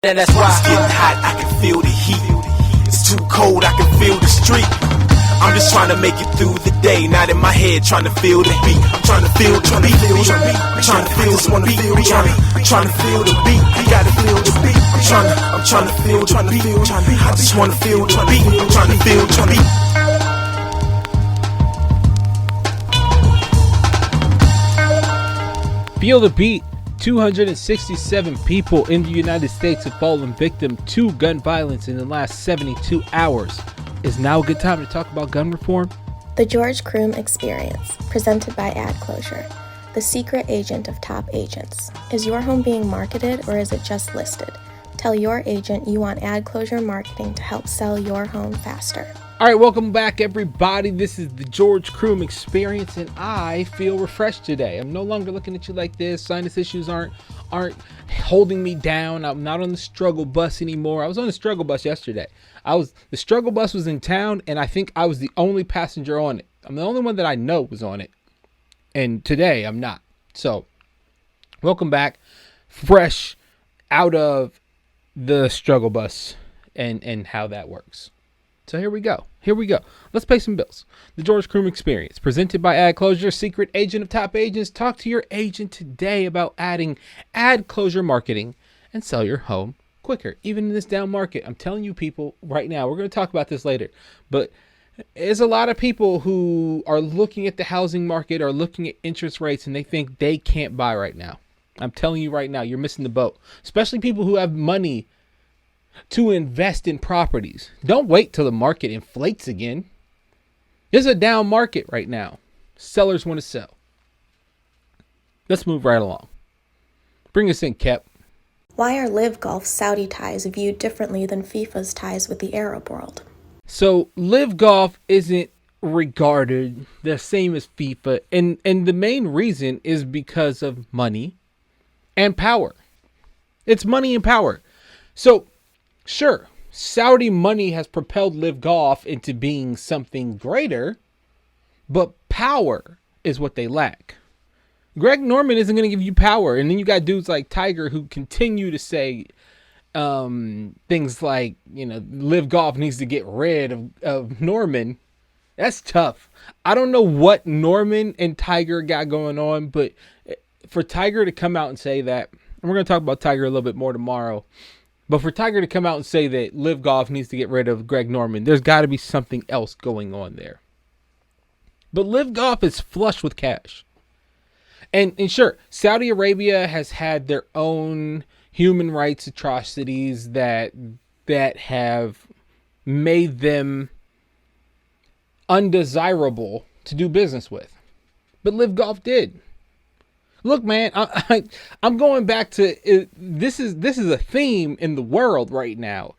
And that's why it's getting hot, I can feel the heat. It's too cold, I can feel the street. I'm just trying to make it through the day, not in my head trying to feel the beat. I'm trying to feel the beat. I'm trying to feel the beat. I'm trying to feel the beat. You gotta feel the beat. I'm trying to feel the beat. I just wanna feel the beat. I'm trying to feel the beat. Feel the beat. 267 people in the United States have fallen victim to gun violence in the last 72 hours. Is now a good time to talk about gun reform? The George Croom Experience, presented by Ad Closure, the secret agent of top agents. Is your home being marketed or is it just listed? Tell your agent you want Ad Closure marketing to help sell your home faster. All right, welcome back, everybody. This is the George Croom Experience, and I feel refreshed today. I'm no longer looking at you like this. Sinus issues aren't holding me down. I'm not on the struggle bus anymore. I was on the struggle bus yesterday. The struggle bus was in town, and I think I was the only passenger on it. I'm the only one that I know was on it, and today I'm not. So, welcome back, fresh out of the struggle bus and how that works. So here we go. Let's pay some bills. The George Croom Experience, presented by Ad Closure, secret agent of top agents. Talk to your agent today about adding Ad Closure marketing and sell your home quicker, even in this down market. I'm telling you people right now, we're going to talk about this later, but there's a lot of people who are looking at the housing market or looking at interest rates and they think they can't buy right now. I'm telling you right now, you're missing the boat, especially people who have money to invest in properties. Don't wait till the market inflates again. There's a down market right now. Sellers want to sell. Let's move right along. Bring us in, Kep. Why are LIV Golf's Saudi ties viewed differently than FIFA's ties with the Arab world? So LIV Golf isn't regarded the same as FIFA, and the main reason is because of money and power. It's money and power. So sure, Saudi money has propelled LIV Golf into being something greater, but power is what they lack. Greg Norman isn't going to give you power. And then you got dudes like Tiger who continue to say things like, LIV Golf needs to get rid of Norman. That's tough. I don't know what Norman and Tiger got going on, but for Tiger to come out and say that, and we're going to talk about Tiger a little bit more tomorrow, but for Tiger to come out and say that LIV Golf needs to get rid of Greg Norman, there's got to be something else going on there. But LIV Golf is flush with cash. And sure, Saudi Arabia has had their own human rights atrocities that have made them undesirable to do business with. But LIV Golf did. Look, man, I'm going back to this is a theme in the world right now.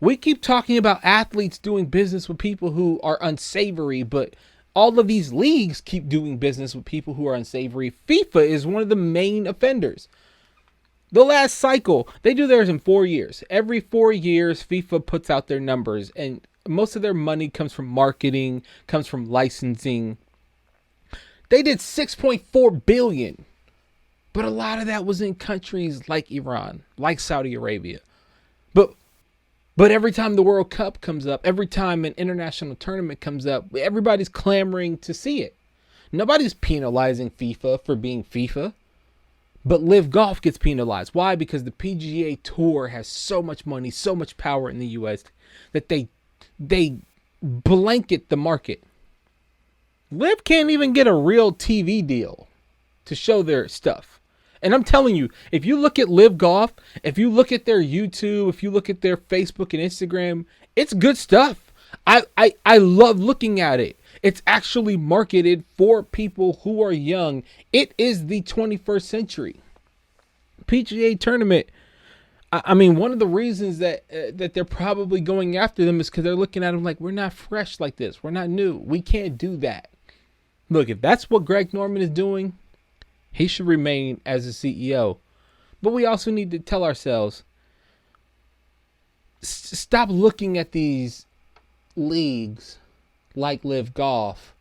We keep talking about athletes doing business with people who are unsavory, but all of these leagues keep doing business with people who are unsavory. FIFA is one of the main offenders. The last cycle, they do theirs in 4 years. Every 4 years, FIFA puts out their numbers, and most of their money comes from marketing, comes from licensing. They did $6.4 billion. But a lot of that was in countries like Iran, like Saudi Arabia. But every time the World Cup comes up, every time an international tournament comes up, everybody's clamoring to see it. Nobody's penalizing FIFA for being FIFA. But LIV Golf gets penalized. Why? Because the PGA Tour has so much money, so much power in the U.S. that they blanket the market. LIV can't even get a real TV deal to show their stuff. And I'm telling you, if you look at LIV Golf, if you look at their YouTube, if you look at their Facebook and Instagram, it's good stuff. I love looking at it. It's actually marketed for people who are young. It is the 21st century. PGA tournament. I mean, one of the reasons that they're probably going after them is because they're looking at them like, we're not fresh like this. We're not new. We can't do that. Look, if that's what Greg Norman is doing, he should remain as a CEO. But we also need to tell ourselves, stop looking at these leagues like LIV Golf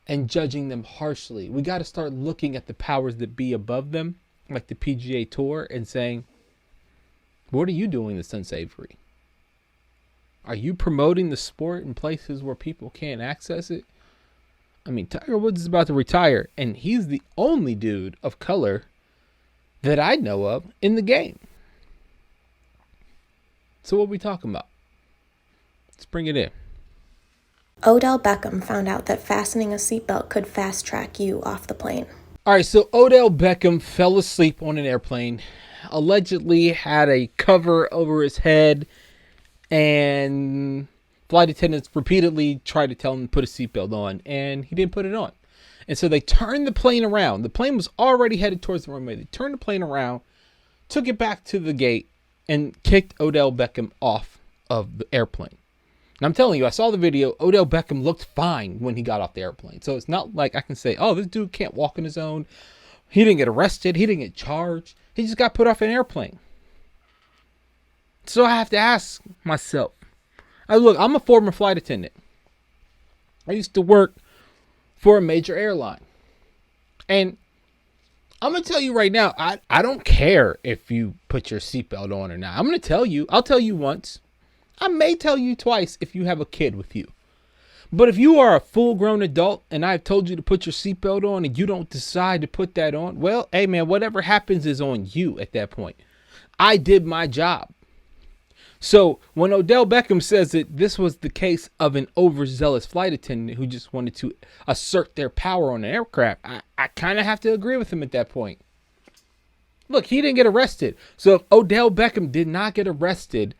and judging them harshly. We got to start looking at the powers that be above them, like the PGA Tour, and saying, What are you doing that's unsavory? Are you promoting the sport in places where people can't access it? I mean, Tiger Woods is about to retire, and he's the only dude of color that I know of in the game. So what are we talking about? Let's bring it in. Odell Beckham found out that fastening a seatbelt could fast track you off the plane. All right, so Odell Beckham fell asleep on an airplane, allegedly had a cover over his head, and flight attendants repeatedly tried to tell him to put a seatbelt on, and he didn't put it on. And so they turned the plane around. The plane was already headed towards the runway. They turned the plane around, took it back to the gate, and kicked Odell Beckham off of the airplane. And I'm telling you, I saw the video. Odell Beckham looked fine when he got off the airplane. So it's not like I can say, oh, this dude can't walk on his own. He didn't get arrested. He didn't get charged. He just got put off an airplane. So I have to ask myself, look, I'm a former flight attendant. I used to work for a major airline. And I'm going to tell you right now, I don't care if you put your seatbelt on or not. I'm going to tell you. I'll tell you once. I may tell you twice if you have a kid with you. But if you are a full-grown adult and I've told you to put your seatbelt on and you don't decide to put that on, well, hey, man, whatever happens is on you at that point. I did my job. So when Odell Beckham says that this was the case of an overzealous flight attendant who just wanted to assert their power on an aircraft, I kind of have to agree with him at that point. Look, he didn't get arrested. So if Odell Beckham did not get arrested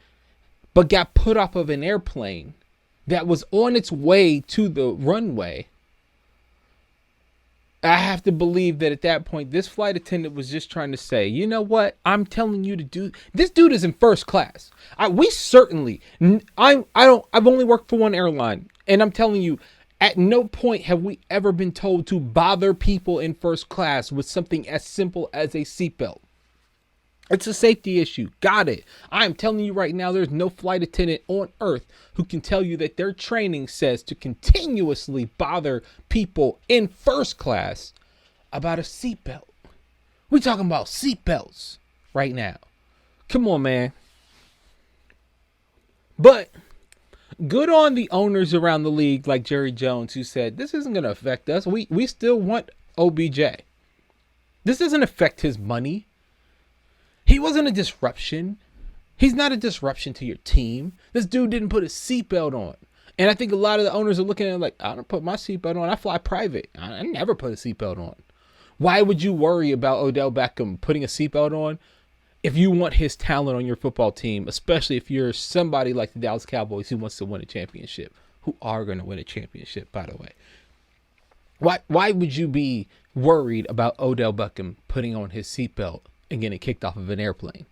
but got put off of an airplane that was on its way to the runway, I have to believe that at that point, this flight attendant was just trying to say, you know what? I'm telling you to do. This dude is in first class. I've only worked for one airline, and I'm telling you, at no point have we ever been told to bother people in first class with something as simple as a seatbelt. It's a safety issue. Got it. I'm telling you right now, there's no flight attendant on earth who can tell you that their training says to continuously bother people in first class about a seatbelt. We're talking about seatbelts right now. Come on, man. But good on the owners around the league like Jerry Jones who said, this isn't going to affect us. We still want OBJ. This doesn't affect his money. He wasn't a disruption. He's not a disruption to your team. This dude didn't put a seatbelt on. And I think a lot of the owners are looking at it like, I don't put my seatbelt on. I fly private. I never put a seatbelt on. Why would you worry about Odell Beckham putting a seatbelt on if you want his talent on your football team, especially if you're somebody like the Dallas Cowboys who wants to win a championship, who are going to win a championship, by the way? Why would you be worried about Odell Beckham putting on his seatbelt and getting kicked off of an airplane?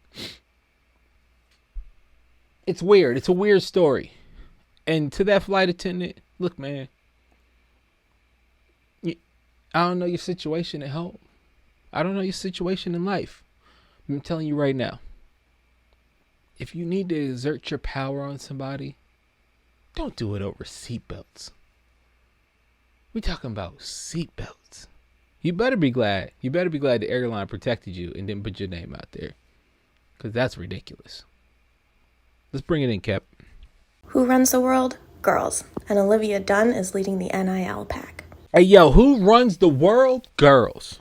It's weird. It's a weird story. And to that flight attendant, look, man, I don't know your situation at home. I don't know your situation in life. I'm telling you right now, if you need to exert your power on somebody, don't do it over seatbelts. We're talking about seatbelts. You better be glad. You better be glad the airline protected you and didn't put your name out there, because that's ridiculous. Let's bring it in, Cap. Who runs the world? Girls. And Olivia Dunne is leading the NIL pack. Hey, yo, who runs the world? Girls.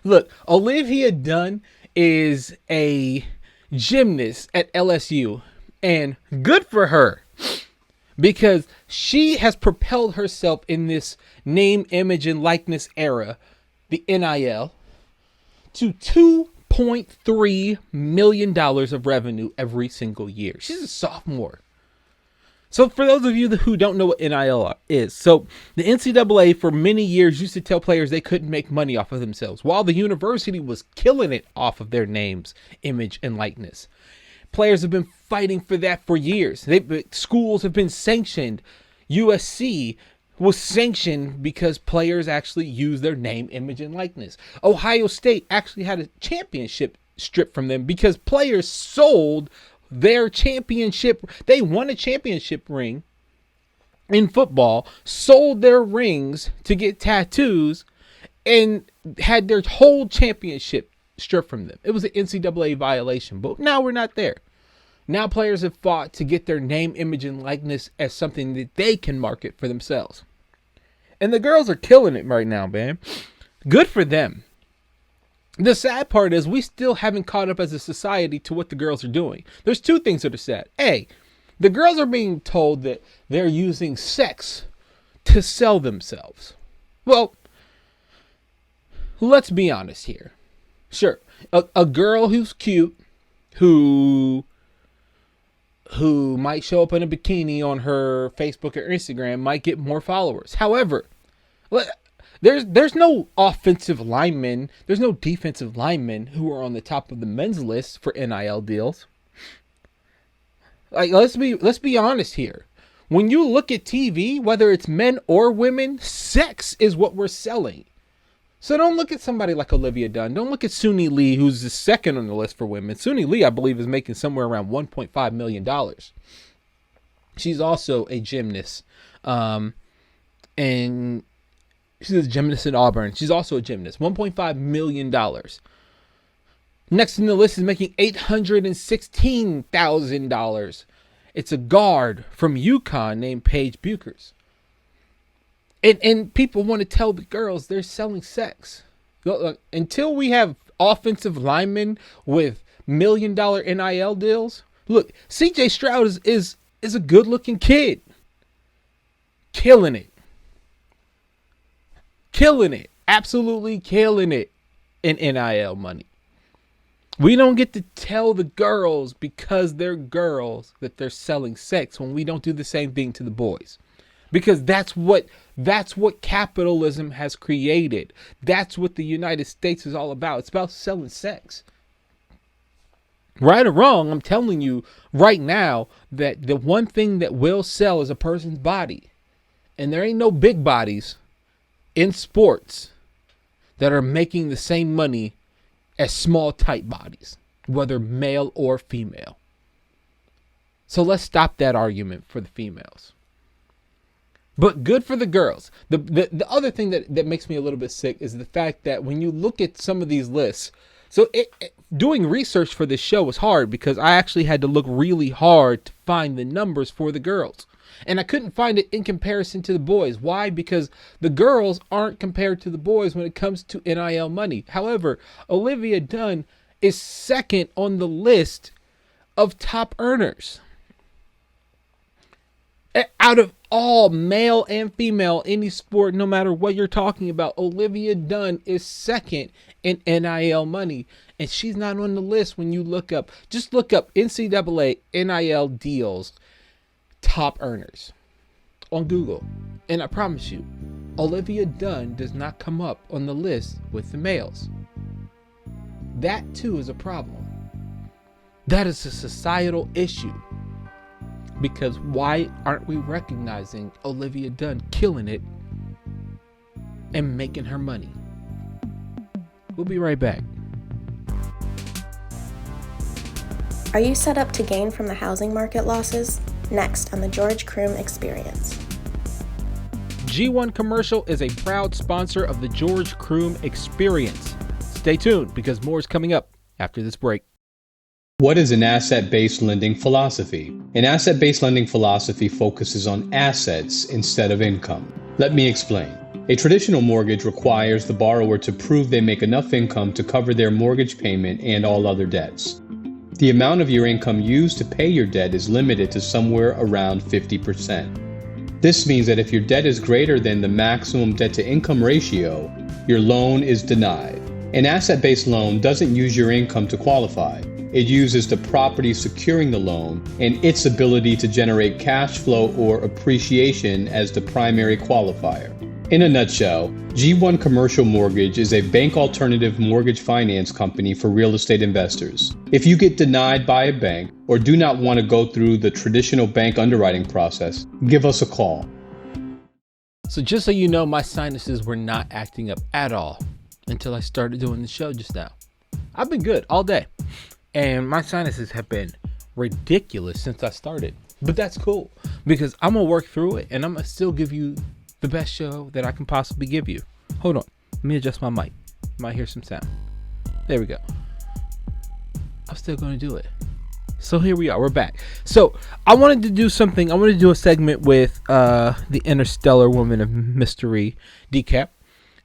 Look, Olivia Dunne is a gymnast at LSU, and good for her, because she has propelled herself in this name, image, and likeness era, the NIL, to $2.3 million of revenue every single year. She's a sophomore. So for those of you who don't know what NIL is, so the NCAA for many years used to tell players they couldn't make money off of themselves, while the university was killing it off of their names, image, and likeness. Players have been fighting for that for years. Schools have been sanctioned. USC was sanctioned because players actually use their name, image, and likeness. Ohio State actually had a championship stripped from them because players sold their championship. They won a championship ring in football, sold their rings to get tattoos, and had their whole championship stripped from them. It was an NCAA violation, but now we're not there. Now players have fought to get their name, image, and likeness as something that they can market for themselves. And the girls are killing it right now, man. Good for them. The sad part is we still haven't caught up as a society to what the girls are doing. There's two things that are sad. A, the girls are being told that they're using sex to sell themselves. Well, let's be honest here. Sure, a girl who's cute, who might show up in a bikini on her Facebook or Instagram might get more followers. However, there's no offensive linemen, there's no defensive linemen who are on the top of the men's list for NIL deals. Like, let's be honest here. When you look at TV, whether it's men or women, sex is what we're selling. So don't look at somebody like Olivia Dunne. Don't look at Suni Lee, who's the second on the list for women. Suni Lee, I believe, is making somewhere around $1.5 million. She's also a gymnast. And she's a gymnast in Auburn. She's also a gymnast. $1.5 million. Next in the list is making $816,000. It's a guard from UConn named Paige Buchers. And people want to tell the girls they're selling sex. Look, until we have offensive linemen with $1 million NIL deals. Look, CJ Stroud is a good looking kid. Killing it. Killing it. Absolutely killing it in NIL money. We don't get to tell the girls because they're girls that they're selling sex when we don't do the same thing to the boys. Because that's what capitalism has created. That's what the United States is all about. It's about selling sex. Right or wrong, I'm telling you right now that the one thing that will sell is a person's body. And there ain't no big bodies in sports that are making the same money as small, tight bodies, whether male or female. So let's stop that argument for the females. But good for the girls. The other thing that makes me a little bit sick is the fact that when you look at some of these lists, so doing research for this show was hard because I actually had to look really hard to find the numbers for the girls. And I couldn't find it in comparison to the boys. Why? Because the girls aren't compared to the boys when it comes to NIL money. However, Olivia Dunne is second on the list of top earners. Out of all male and female, any sport, no matter what you're talking about, Olivia Dunne is second in NIL money. And she's not on the list when you just look up NCAA NIL deals, top earners on Google. And I promise you, Olivia Dunne does not come up on the list with the males. That too is a problem. That is a societal issue. Because why aren't we recognizing Olivia Dunne killing it and making her money? We'll be right back. Are you set up to gain from the housing market losses? Next on the George Croom Experience. G1 Commercial is a proud sponsor of the George Croom Experience. Stay tuned because more is coming up after this break. What is an asset-based lending philosophy? An asset-based lending philosophy focuses on assets instead of income. Let me explain. A traditional mortgage requires the borrower to prove they make enough income to cover their mortgage payment and all other debts. The amount of your income used to pay your debt is limited to somewhere around 50%. This means that if your debt is greater than the maximum debt-to-income ratio, your loan is denied. An asset-based loan doesn't use your income to qualify. It uses the property securing the loan and its ability to generate cash flow or appreciation as the primary qualifier. In a nutshell, G1 Commercial Mortgage is a bank alternative mortgage finance company for real estate investors. If you get denied by a bank or do not want to go through the traditional bank underwriting process, give us a call. So just so you know, my sinuses were not acting up at all until I started doing the show just now. I've been good all day. And my sinuses have been ridiculous since I started. But that's cool because I'm going to work through it and I'm going to still give you the best show that I can possibly give you. Hold on. Let me adjust my mic. You might hear some sound. There we go. I'm still going to do it. So here we are. We're back. So I wanted to do something. I wanted to do a segment with the interstellar woman of mystery, Decap.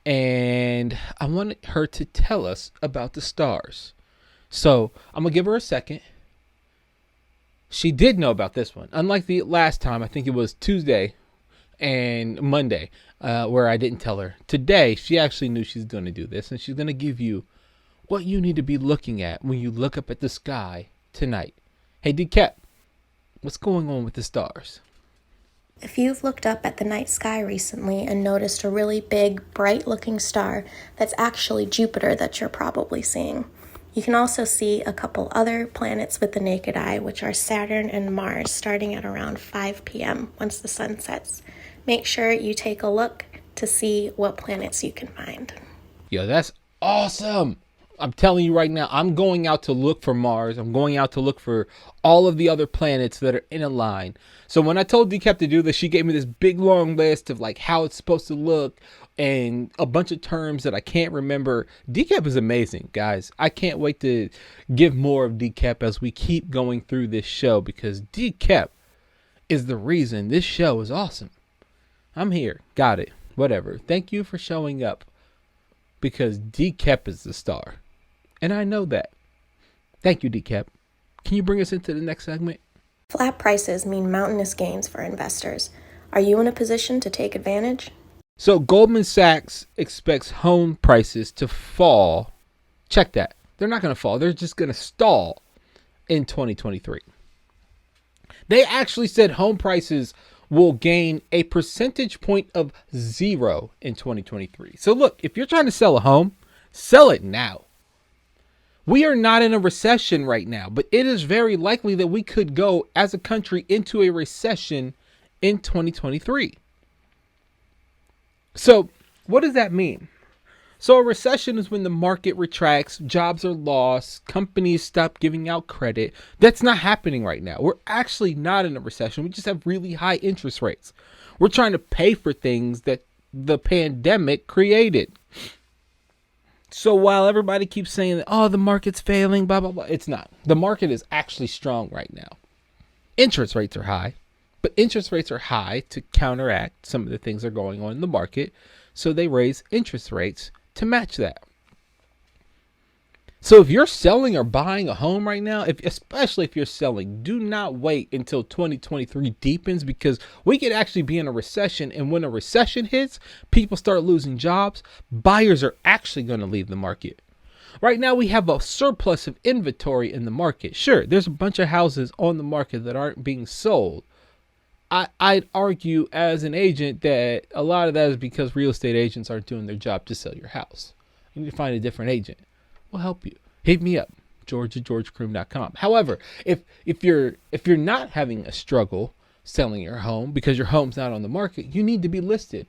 And I wanted her to tell us about the stars. So I'm going to give her a second. She did know about this one. Unlike the last time, I think it was Tuesday and Monday, where I didn't tell her. Today, she actually knew she's going to do this. And she's going to give you what you need to be looking at when you look up at the sky tonight. Hey, Decap, what's going on with the stars? If you've looked up at the night sky recently and noticed a really big, bright-looking star, that's actually Jupiter that you're probably seeing. You can also see a couple other planets with the naked eye, which are Saturn and Mars, starting at around 5 p.m. once the sun sets. Make sure you take a look to see what planets you can find. Yo, that's awesome. I'm telling you right now, I'm going out to look for Mars. I'm going out to look for all of the other planets that are in a line. So when I told Decap to do this, she gave me this big long list of like how it's supposed to look and a bunch of terms that I can't remember. Decap is amazing, guys. I can't wait to give more of Decap as we keep going through this show, because Decap is the reason this show is awesome. I'm here. Got it. Whatever. Thank you for showing up, because Decap is the star. And I know that. Thank you, Decap. Can you bring us into the next segment? Flat prices mean mountainous gains for investors. Are you in a position to take advantage? So Goldman Sachs expects home prices to fall. Check that. They're not going to fall. They're just going to stall in 2023. They actually said home prices will gain a percentage point of 0 in 2023. So look, if you're trying to sell a home, sell it now. We are not in a recession right now, but it is very likely that we could go as a country into a recession in 2023. So what does that mean? So a recession is when the market retracts, jobs are lost, companies stop giving out credit. That's not happening right now. We're actually not in a recession. We just have really high interest rates. We're trying to pay for things that the pandemic created. So while everybody keeps saying that, oh, the market's failing, blah, blah, blah, it's not. The market is actually strong right now. Interest rates are high, but interest rates are high to counteract some of the things that are going on in the market. So they raise interest rates to match that. So if you're selling or buying a home right now, especially if you're selling, do not wait until 2023 deepens, because we could actually be in a recession. And when a recession hits, people start losing jobs. Buyers are actually going to leave the market. Right now, we have a surplus of inventory in the market. Sure, there's a bunch of houses on the market that aren't being sold. I'd argue as an agent that a lot of that is because real estate agents aren't doing their job to sell your house. You need to find a different agent. We'll help you. Hit me up, george@georgecroom.com. However, if you're not having a struggle selling your home because your home's not on the market, you need to be listed.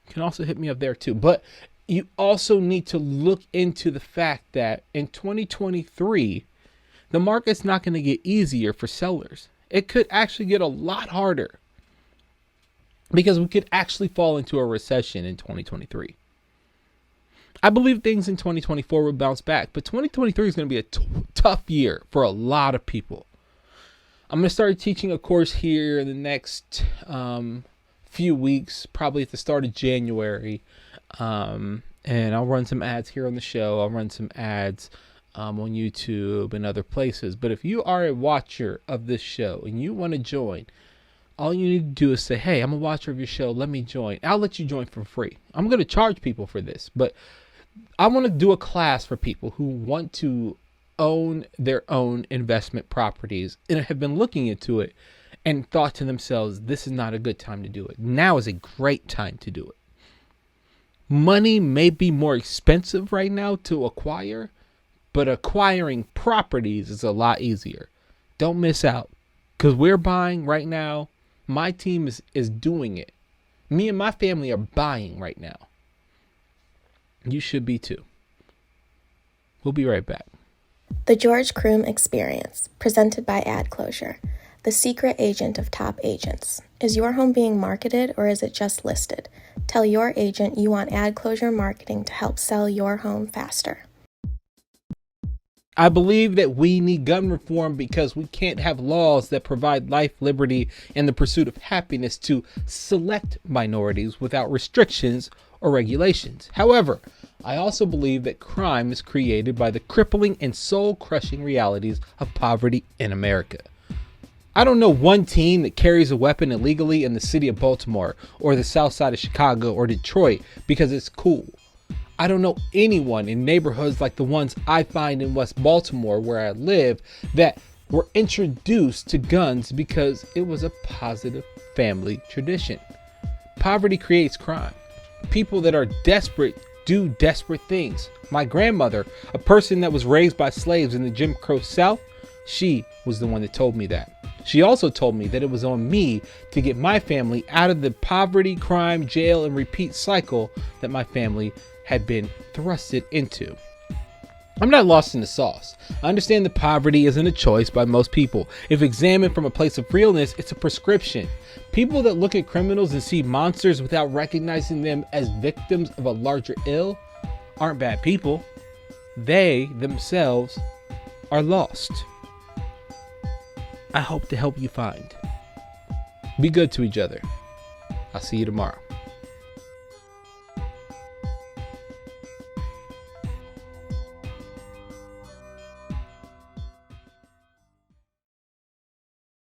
You can also hit me up there too. But you also need to look into the fact that in 2023, the market's not going to get easier for sellers. It could actually get a lot harder, because we could actually fall into a recession in 2023. I believe things in 2024 will bounce back, but 2023 is going to be a tough year for a lot of people. I'm going to start teaching a course here in the next few weeks, probably at the start of January. And I'll run some ads here on the show. I'll run some ads on YouTube and other places. But if you are a watcher of this show and you want to join, all you need to do is say, hey, I'm a watcher of your show. Let me join. I'll let you join for free. I'm going to charge people for this, but I want to do a class for people who want to own their own investment properties and have been looking into it and thought to themselves, this is not a good time to do it. Now is a great time to do it. Money may be more expensive right now to acquire, but acquiring properties is a lot easier. Don't miss out, because we're buying right now. My team is doing it. Me and my family are buying right now. You should be too. We'll be right back. The George Croom Experience, presented by Ad Closure, the secret agent of top agents. Is your home being marketed, or is it just listed? Tell your agent you want Ad Closure marketing to help sell your home faster. I believe that we need gun reform because we can't have laws that provide life, liberty, and the pursuit of happiness to select minorities without restrictions or regulations. However, I also believe that crime is created by the crippling and soul-crushing realities of poverty in America. I don't know one teen that carries a weapon illegally in the city of Baltimore or the south side of Chicago or Detroit because it's cool. I don't know anyone in neighborhoods like the ones I find in West Baltimore where I live that were introduced to guns because it was a positive family tradition. Poverty creates crime. People that are desperate do desperate things. My grandmother, a person that was raised by slaves in the Jim Crow South, she was the one that told me that. She also told me that it was on me to get my family out of the poverty, crime, jail, and repeat cycle that my family had been thrusted into. I'm not lost in the sauce. I understand that poverty isn't a choice by most people. If examined from a place of realness, it's a prescription. People that look at criminals and see monsters without recognizing them as victims of a larger ill aren't bad people. They themselves are lost. I hope to help you find. Be good to each other. I'll see you tomorrow.